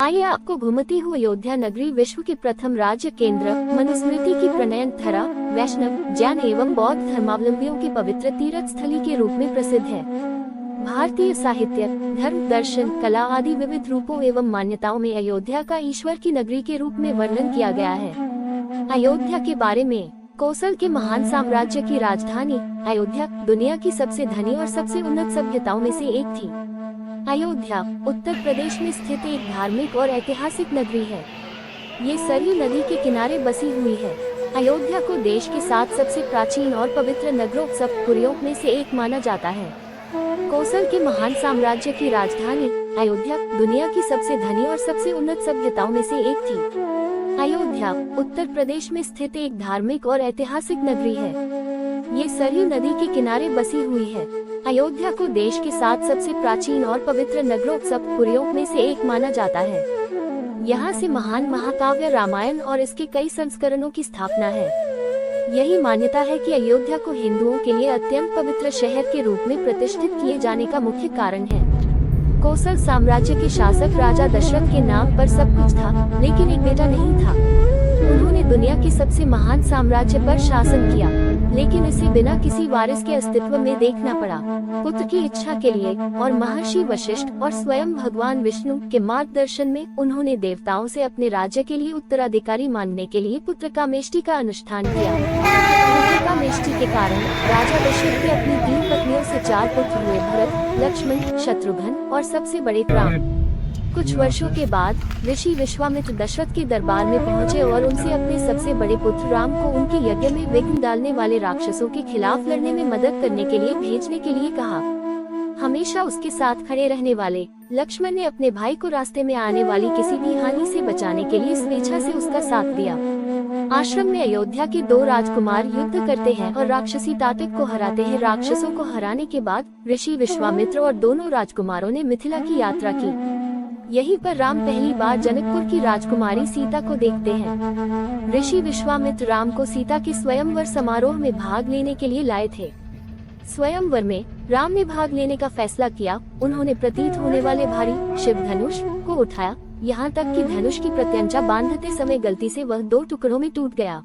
आइए आपको घूमती हुई अयोध्या नगरी विश्व के प्रथम राज्य केंद्र मनुस्मृति की प्रणयन धरा वैष्णव जैन एवं बौद्ध धर्मावलंबियों की पवित्र तीर्थ स्थली के रूप में प्रसिद्ध है। भारतीय साहित्य, धर्म, दर्शन, कला आदि विविध रूपों एवं मान्यताओं में अयोध्या का ईश्वर की नगरी के रूप में वर्णन किया गया है। अयोध्या के बारे में कौशल के महान साम्राज्य की राजधानी अयोध्या दुनिया की सबसे धनी और सबसे उन्नत सभ्यताओं में से एक थी। अयोध्या उत्तर प्रदेश में स्थित एक धार्मिक और ऐतिहासिक नगरी है। ये सरयू नदी के किनारे बसी हुई है। अयोध्या को देश के 7 सबसे प्राचीन और पवित्र नगरों सप्तपुरियों में से एक माना जाता है। कौशल के महान साम्राज्य की राजधानी अयोध्या दुनिया की सबसे धनी और सबसे उन्नत सभ्यताओं में से एक थी। अयोध्या उत्तर प्रदेश में स्थित एक धार्मिक और ऐतिहासिक नगरी है। ये सरयू नदी के किनारे बसी हुई है। अयोध्या को देश के 7 सबसे प्राचीन और पवित्र नगरों सप्तपुरियों में से एक माना जाता है। यहाँ से महान महाकाव्य रामायण और इसके कई संस्करणों की स्थापना है। यही मान्यता है कि अयोध्या को हिंदुओं के लिए अत्यंत पवित्र शहर के रूप में प्रतिष्ठित किए जाने का मुख्य कारण है। कौशल साम्राज्य के शासक राजा दशरथ के नाम पर सब कुछ था, लेकिन एक बेटा नहीं था। उन्होंने दुनिया के सबसे महान साम्राज्य पर शासन किया, लेकिन इसे बिना किसी वारिस के अस्तित्व में देखना पड़ा। पुत्र की इच्छा के लिए और महर्षि वशिष्ठ और स्वयं भगवान विष्णु के मार्गदर्शन में उन्होंने देवताओं से अपने राज्य के लिए उत्तराधिकारी मांगने के लिए पुत्रकामेष्टि का अनुष्ठान किया। पुत्रकामेष्टि के कारण राजा दशरथ के अपनी 3 पत्नियों से 4 पुत्र हुए, भरत, लक्ष्मण, शत्रुघ्न और सबसे बड़े राम। कुछ वर्षों के बाद ऋषि विश्वामित्र दशरथ के दरबार में पहुंचे और उनसे अपने सबसे बड़े पुत्र राम को उनके यज्ञ में विघ्न डालने वाले राक्षसों के खिलाफ लड़ने में मदद करने के लिए भेजने के लिए कहा। हमेशा उसके साथ खड़े रहने वाले लक्ष्मण ने अपने भाई को रास्ते में आने वाली किसी भी हानि से बचाने के लिए स्वेच्छा से उसका साथ दिया। आश्रम में अयोध्या के 2 राजकुमार युद्ध करते हैं और राक्षसी ताटक को हराते हैं। राक्षसों को हराने के बाद ऋषि विश्वामित्र और दोनों राजकुमारों ने मिथिला की यात्रा की। यहीं पर राम पहली बार जनकपुर की राजकुमारी सीता को देखते हैं। ऋषि विश्वामित्र राम को सीता के स्वयंवर समारोह में भाग लेने के लिए लाए थे। स्वयंवर में राम ने भाग लेने का फैसला किया। उन्होंने प्रतीत होने वाले भारी शिव धनुष को उठाया, यहाँ तक कि धनुष की प्रत्यंचा बांधते समय गलती से वह 2 टुकड़ों में टूट गया।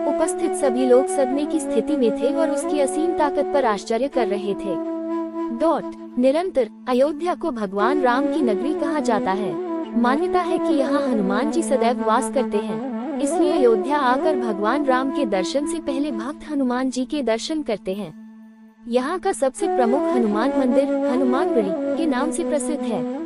उपस्थित सभी लोग सदमे की स्थिति में थे और उसकी असीम ताकत पर आश्चर्य कर रहे थे। निरंतर अयोध्या को भगवान राम की नगरी कहा जाता है। मान्यता है कि यहाँ हनुमान जी सदैव वास करते हैं, इसलिए अयोध्या आकर भगवान राम के दर्शन से पहले भक्त हनुमान जी के दर्शन करते हैं। यहाँ का सबसे प्रमुख हनुमान मंदिर हनुमानगढ़ी के नाम से प्रसिद्ध है।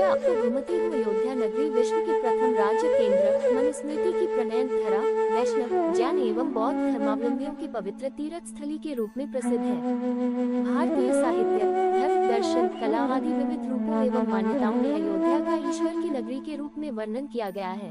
आपको घूमती हुई अयोध्या नगरी विश्व के प्रथम राज्य केंद्र मनुस्मृति की प्रणयन धरा वैष्णव जैन एवं बौद्ध धर्मावलंबियों की पवित्र तीर्थ स्थली के रूप में प्रसिद्ध है। भारतीय साहित्य, धर्म, दर्शन, कला आदि विविध रूपों एवं मान्यताओं में अयोध्या का ईश्वर की नगरी के रूप में वर्णन किया गया है।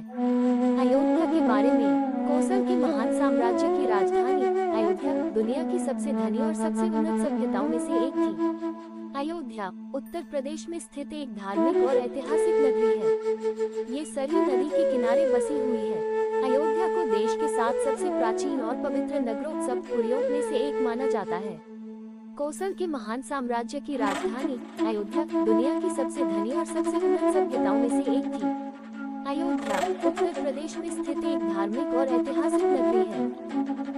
अयोध्या के बारे में कौशल के महान साम्राज्य की राजधानी अयोध्या दुनिया की सबसे धनी और सबसे उन्नत सभ्यताओं में से एक थी। अयोध्या उत्तर प्रदेश में स्थित एक धार्मिक और ऐतिहासिक नगरी है। ये सरयू नदी के किनारे बसी हुई है। अयोध्या को देश के 7 सबसे प्राचीन और पवित्र नगरों सप्तपुरियों में से एक माना जाता है। कौशल के महान साम्राज्य की राजधानी अयोध्या दुनिया की सबसे धनी और सबसे उन्नत सभ्यताओं में से एक थी। अयोध्या उत्तर प्रदेश में स्थित एक धार्मिक और ऐतिहासिक नगरी है।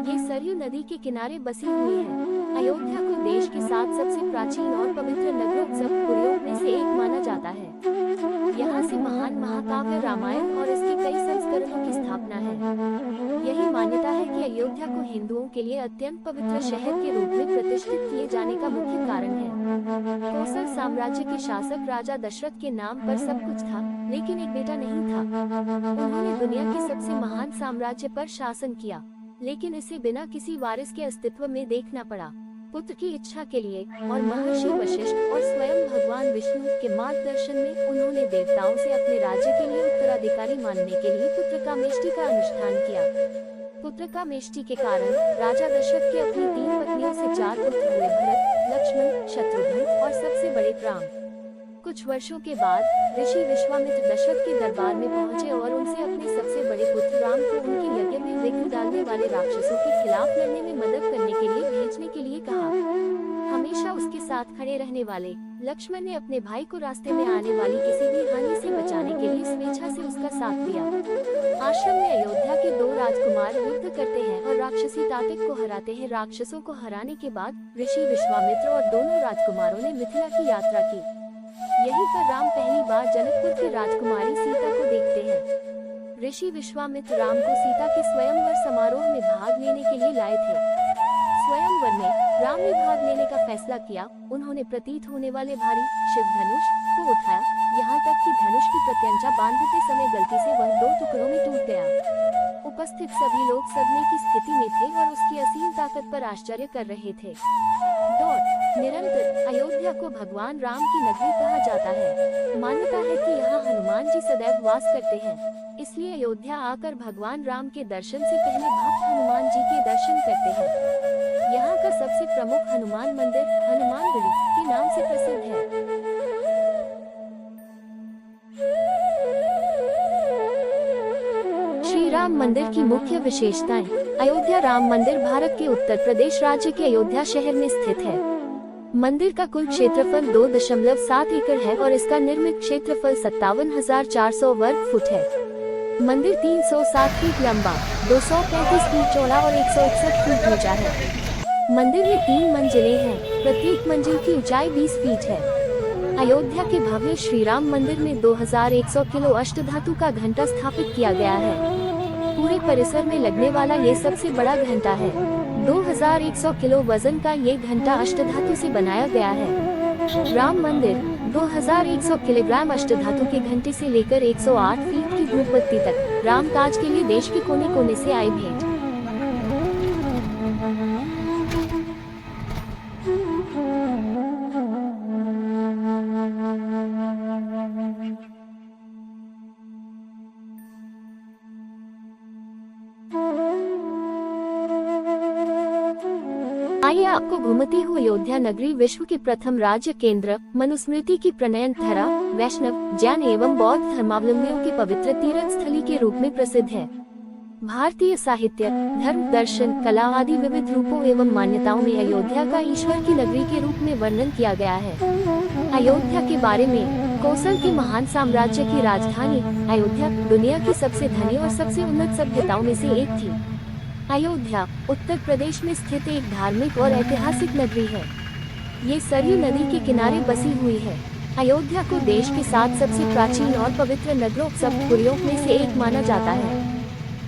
ये सरयू नदी के किनारे बसी हुई है। अयोध्या को देश के 7 सबसे प्राचीन और पवित्र नगरों सप्तपुरियों में से एक माना जाता है। यहाँ से महान महाकाव्य रामायण और इसके कई संस्करणों की स्थापना है। यही मान्यता है कि अयोध्या को हिंदुओं के लिए अत्यंत पवित्र शहर के रूप में प्रतिष्ठित किए जाने का मुख्य कारण है। कौशल साम्राज्य के शासक राजा दशरथ के नाम पर सब कुछ था, लेकिन एक बेटा नहीं था। उन्होंने दुनिया के सबसे महान साम्राज्य पर शासन किया, लेकिन इसे बिना किसी वारिस के अस्तित्व में देखना पड़ा। पुत्र की इच्छा के लिए और महर्षि वशिष्ठ और स्वयं भगवान विष्णु के मार्गदर्शन में उन्होंने देवताओं से अपने राज्य के लिए उत्तराधिकारी मांगने के लिए पुत्रकामेष्टि का अनुष्ठान किया। पुत्रकामेष्टि के कारण राजा दशरथ के अपनी 3 पत्नियों से 4 पुत्र हुए, भरत, लक्ष्मण, शत्रुघ्न और सबसे बड़े राम। कुछ वर्षों के बाद ऋषि विश्वामित्र दशरथ के दरबार में पहुंचे और उनसे अपने सबसे बड़े वाले राक्षसों के खिलाफ लड़ने में मदद करने के लिए भेजने के लिए कहा। हमेशा उसके साथ खड़े रहने वाले लक्ष्मण ने अपने भाई को रास्ते में आने वाली किसी भी हानि से बचाने के लिए स्वेच्छा से उसका साथ दिया। आश्रम में अयोध्या के दो राजकुमार युद्ध करते हैं और राक्षसी तातिक को हराते हैं। राक्षसों को हराने के बाद ऋषि विश्वामित्र और दोनों राजकुमारों ने मिथिला की यात्रा की। यहीं पर राम पहली बार जनकपुर की राजकुमारी सीता को देखते हैं। ऋषि विश्वामित्र राम को सीता के स्वयंवर समारोह में भाग लेने के लिए लाए थे। स्वयंवर में राम ने भाग लेने का फैसला किया। उन्होंने प्रतीत होने वाले भारी शिव धनुष को उठाया, यहाँ तक कि धनुष की प्रत्यंचा बांधते समय गलती से वह दो टुकड़ों में टूट गया। उपस्थित सभी लोग सदमे की स्थिति में थे और उसकी असीम ताकत पर आश्चर्य कर रहे थे। निरंतर अयोध्या को भगवान राम की नगरी कहा जाता है। मान्यता है कि यहाँ हनुमान जी सदैव वास करते हैं, इसलिए अयोध्या आकर भगवान राम के दर्शन से पहले भक्त हनुमान जी के दर्शन करते हैं। यहाँ का सबसे प्रमुख हनुमान मंदिर हनुमानगढ़ी के नाम से प्रसिद्ध है। श्री राम मंदिर की मुख्य विशेषताएं। अयोध्या राम मंदिर भारत के उत्तर प्रदेश राज्य के अयोध्या शहर में स्थित है। मंदिर का कुल क्षेत्रफल 2.7 एकड़ है और इसका निर्मित क्षेत्रफल 57,400 वर्ग फुट है। मंदिर 307 फीट लंबा, 235 फीट चौड़ा और 161 फीट ऊंचा है। मंदिर में 3 मंजिलें हैं, प्रत्येक मंजिल की ऊंचाई 20 फीट है। अयोध्या के भव्य श्री राम मंदिर में 2100 किलो अष्टधातु का घंटा स्थापित किया गया है। पूरे परिसर में लगने वाला ये सबसे बड़ा घंटा है। 2100 किलो वजन का ये घंटा अष्टधातु से बनाया गया है। राम मंदिर 2100 किलोग्राम अष्टधातु के घंटे से लेकर 108 फीट की धूप बत्ती तक राम काज के लिए देश के कोने कोने से आई भेंट। आइए आपको घूमती हुई अयोध्या नगरी विश्व के प्रथम राज्य केंद्र मनुस्मृति की प्रणयन धरा वैष्णव, जैन एवं बौद्ध धर्मावलंबियों की पवित्र तीर्थ स्थली के रूप में प्रसिद्ध है। भारतीय साहित्य, धर्म, दर्शन, कला आदि विविध रूपों एवं मान्यताओं में अयोध्या का ईश्वर की नगरी के रूप में वर्णन किया गया है। अयोध्या के बारे में कौशल के महान साम्राज्य की राजधानी अयोध्या दुनिया की सबसे धनी और सबसे उन्नत सभ्यताओं में से एक थी। अयोध्या उत्तर प्रदेश में स्थित एक धार्मिक और ऐतिहासिक नगरी है। ये सरयू नदी के किनारे बसी हुई है। अयोध्या को देश के 7 सबसे प्राचीन और पवित्र नगरों सप्तपुरियों में से एक माना जाता है।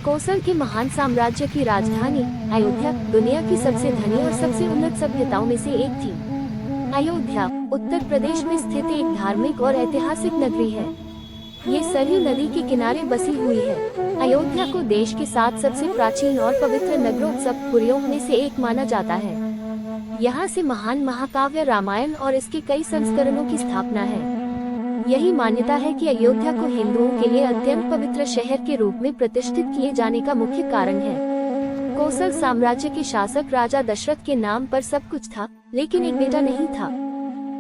कौशल के महान साम्राज्य की राजधानी अयोध्या दुनिया की सबसे धनी और सबसे उन्नत सभ्यताओं में से एक थी। अयोध्या उत्तर प्रदेश में स्थित एक धार्मिक और ऐतिहासिक नगरी है। ये सरयू नदी के किनारे बसी हुई है। अयोध्या को देश के 7 सबसे प्राचीन और पवित्र नगरों सप्तपुरियों में से एक माना जाता है। यहाँ से महान महाकाव्य रामायण और इसके कई संस्करणों की स्थापना है। यही मान्यता है कि अयोध्या को हिंदुओं के लिए अत्यंत पवित्र शहर के रूप में प्रतिष्ठित किए जाने का मुख्य कारण है। कौशल साम्राज्य के शासक राजा दशरथ के नाम पर सब कुछ था, लेकिन एक बेटा नहीं था।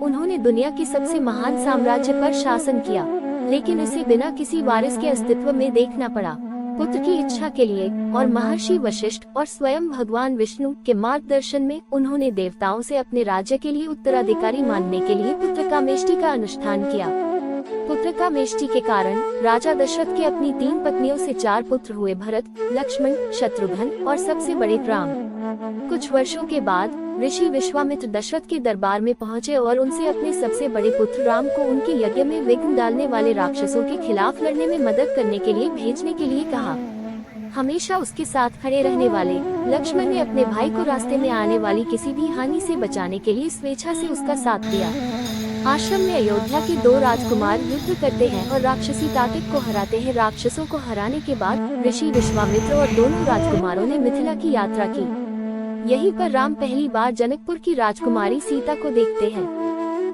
उन्होंने दुनिया के सबसे महान साम्राज्य पर शासन किया, लेकिन इसे बिना किसी वारिस के अस्तित्व में देखना पड़ा। पुत्र की इच्छा के लिए और महर्षि वशिष्ठ और स्वयं भगवान विष्णु के मार्गदर्शन में उन्होंने देवताओं से अपने राज्य के लिए उत्तराधिकारी मानने के लिए पुत्रकामेष्टि का अनुष्ठान किया। पुत्रकामेष्टि के कारण राजा दशरथ के अपनी 3 पत्नियों से 4 पुत्र हुए, भरत, लक्ष्मण, शत्रुघ्न और सबसे बड़े राम। कुछ वर्षों के बाद ऋषि विश्वामित्र दशरथ के दरबार में पहुंचे और उनसे अपने सबसे बड़े पुत्र राम को उनके यज्ञ में विघ्न डालने वाले राक्षसों के खिलाफ लड़ने में मदद करने के लिए भेजने के लिए कहा। हमेशा उसके साथ खड़े रहने वाले लक्ष्मण ने अपने भाई को रास्ते में आने वाली किसी भी हानि से बचाने के लिए स्वेच्छा से उसका साथ दिया। आश्रम में अयोध्या के 2 राजकुमार युद्ध करते हैं और राक्षसी तातिक को हराते हैं। राक्षसों को हराने के बाद ऋषि विश्वामित्र और दोनों राजकुमारों ने मिथिला की यात्रा की। यहीं पर राम पहली बार जनकपुर की राजकुमारी सीता को देखते हैं।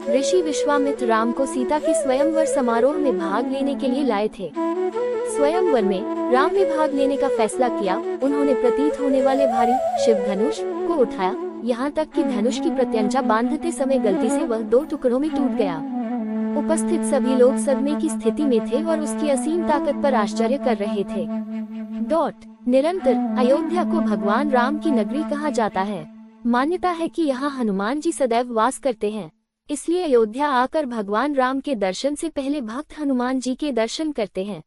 ऋषि विश्वामित्र राम को सीता के स्वयंवर समारोह में भाग लेने के लिए लाए थे। स्वयंवर में राम ने भाग लेने का फैसला किया। उन्होंने प्रतीत होने वाले भारी शिव धनुष को उठाया, यहाँ तक कि धनुष की प्रत्यंचा बांधते समय गलती से वह 2 टुकड़ों में टूट गया। उपस्थित सभी लोग सदमे की स्थिति में थे और उसकी असीम ताकत पर आश्चर्य कर रहे थे। निरंतर अयोध्या को भगवान राम की नगरी कहा जाता है। मान्यता है कि यहाँ हनुमान जी सदैव वास करते हैं, इसलिए अयोध्या आकर भगवान राम के दर्शन से पहले भक्त हनुमान जी के दर्शन करते हैं।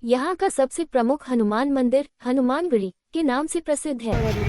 यहाँ का सबसे प्रमुख हनुमान मंदिर हनुमानगढ़ी के नाम से प्रसिद्ध है।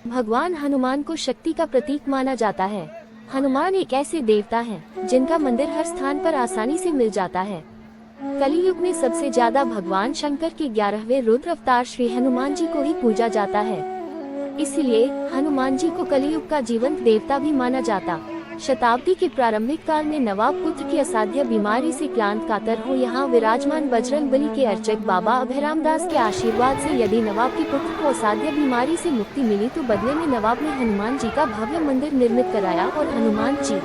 भगवान हनुमान को शक्ति का प्रतीक माना जाता है। हनुमान एक ऐसे देवता हैं, जिनका मंदिर हर स्थान पर आसानी से मिल जाता है। कलियुग में सबसे ज्यादा भगवान शंकर के 11वें रुद्र अवतार श्री हनुमान जी को ही पूजा जाता है। इसलिए हनुमान जी को कलियुग का जीवंत देवता भी माना जाता। शताब्दी के प्रारंभिक काल में नवाब पुत्र की असाध्य बीमारी से क्लांत कातर हो यहाँ विराजमान बजरंग बली के अर्चक बाबा अभयराम दास के आशीर्वाद से यदि नवाब के पुत्र को असाध्य बीमारी से मुक्ति मिली तो बदले में नवाब ने हनुमान जी का भव्य मंदिर निर्मित कराया और हनुमान जी